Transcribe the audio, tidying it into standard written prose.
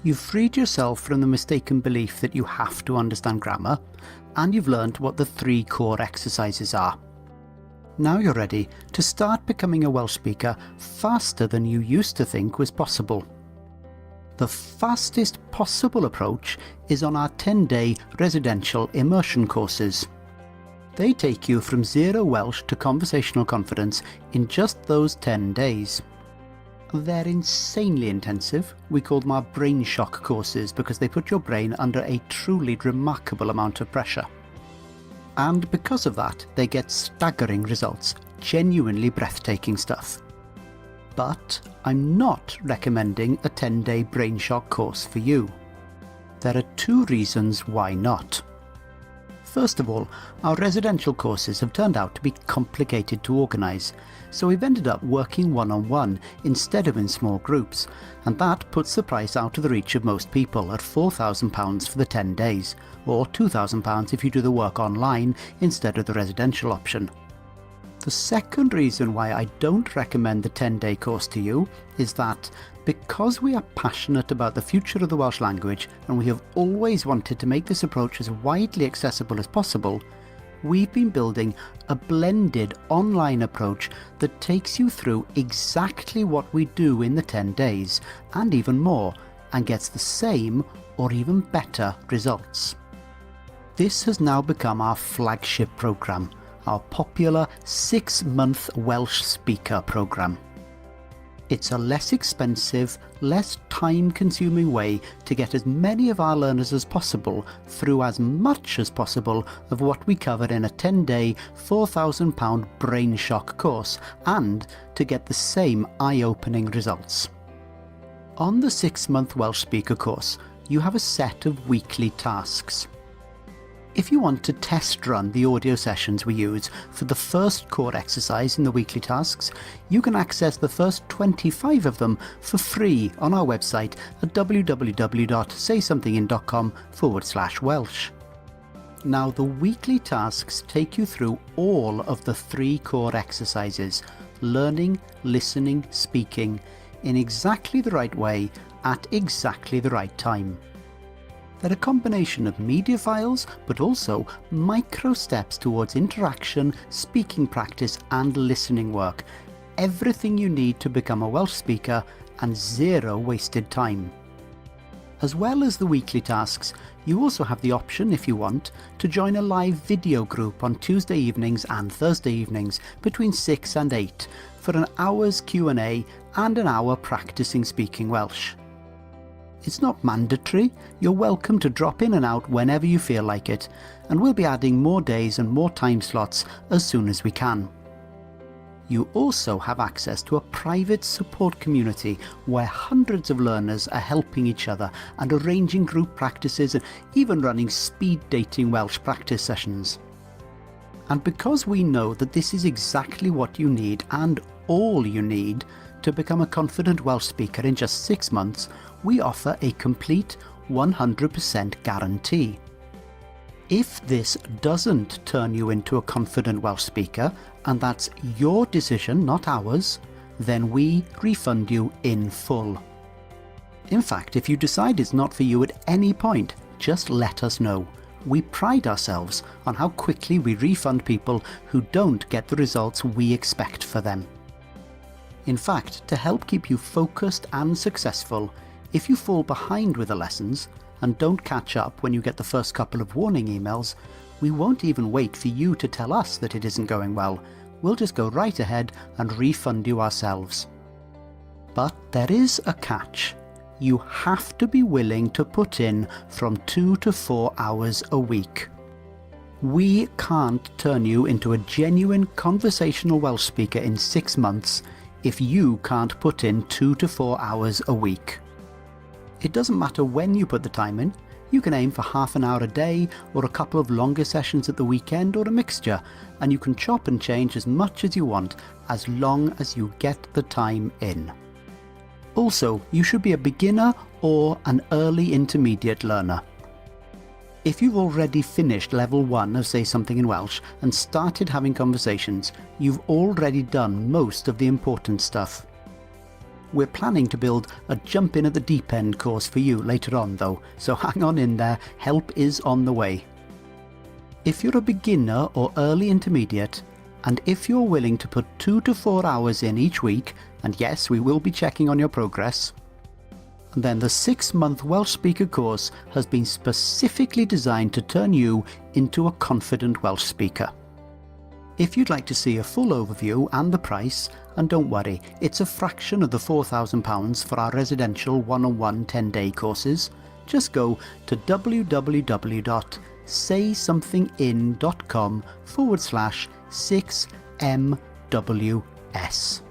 You've freed yourself from the mistaken belief that you have to understand grammar, and you've learned what the 3 core exercises are. Now you're ready to start becoming a Welsh speaker faster than you used to think was possible. The fastest possible approach is on our 10-day residential immersion courses. They take you from zero Welsh to conversational confidence in just those 10 days. They're insanely intensive. We call them our brain shock courses because they put your brain under a truly remarkable amount of pressure. And because of that, they get staggering results, genuinely breathtaking stuff. But I'm not recommending a 10-day brain shock course for you. There are 2 reasons why not. First of all, our residential courses have turned out to be complicated to organise, so we've ended up working one-on-one instead of in small groups, and that puts the price out of the reach of most people at £4,000 for the 10 days, or £2,000 if you do the work online instead of the residential option. The second reason why I don't recommend the 10-day course to you is that because we are passionate about the future of the Welsh language and we have always wanted to make this approach as widely accessible as possible, we've been building a blended online approach that takes you through exactly what we do in the 10 days and even more, and gets the same or even better results. This has now become our flagship programme, our popular 6-month Welsh Speaker programme. It's a less expensive, less time-consuming way to get as many of our learners as possible through as much as possible of what we cover in a 10-day, £4,000 brain shock course, and to get the same eye-opening results. On the 6-month Welsh Speaker course, you have a set of weekly tasks. If you want to test run the audio sessions we use for the first core exercise in the weekly tasks, you can access the first 25 of them for free on our website at www.saysomethingin.com/Welsh. Now, the weekly tasks take you through all of the 3 core exercises, learning, listening, speaking, in exactly the right way at exactly the right time. They're a combination of media files, but also micro steps towards interaction, speaking practice and listening work. Everything you need to become a Welsh speaker and 0 wasted time. As well as the weekly tasks, you also have the option, if you want, to join a live video group on Tuesday evenings and Thursday evenings between 6 and 8 for an hour's Q&A and an hour practising speaking Welsh. It's not mandatory. You're welcome to drop in and out whenever you feel like it, and we'll be adding more days and more time slots as soon as we can. You also have access to a private support community where hundreds of learners are helping each other and arranging group practices and even running speed dating Welsh practice sessions. And because we know that this is exactly what you need and all you need to become a confident Welsh speaker in just 6 months, we offer a complete 100% guarantee. If this doesn't turn you into a confident Welsh speaker, and that's your decision, not ours, then we refund you in full. In fact, if you decide it's not for you at any point, just let us know. We pride ourselves on how quickly we refund people who don't get the results we expect for them. In fact, to help keep you focused and successful, if you fall behind with the lessons and don't catch up when you get the first couple of warning emails, we won't even wait for you to tell us that it isn't going well. We'll just go right ahead and refund you ourselves. But there is a catch. You have to be willing to put in from 2 to 4 hours a week. We can't turn you into a genuine conversational Welsh speaker in 6 months if you can't put in 2 to 4 hours a week. It doesn't matter when you put the time in. You can aim for half an hour a day, or a couple of longer sessions at the weekend, or a mixture, and you can chop and change as much as you want, as long as you get the time in. Also, you should be a beginner or an early intermediate learner. If you've already finished level 1 of Say Something in Welsh and started having conversations, you've already done most of the important stuff. We're planning to build a jump in at the deep end course for you later on though, so hang on in there, help is on the way. If you're a beginner or early intermediate, and if you're willing to put 2 to 4 hours in each week, and yes, we will be checking on your progress, then the 6-month Welsh speaker course has been specifically designed to turn you into a confident Welsh speaker. If you'd like to see a full overview and the price, and don't worry, it's a fraction of the £4,000 for our residential one-on-one 10-day courses, just go to www.saysomethingin.com/6MWS.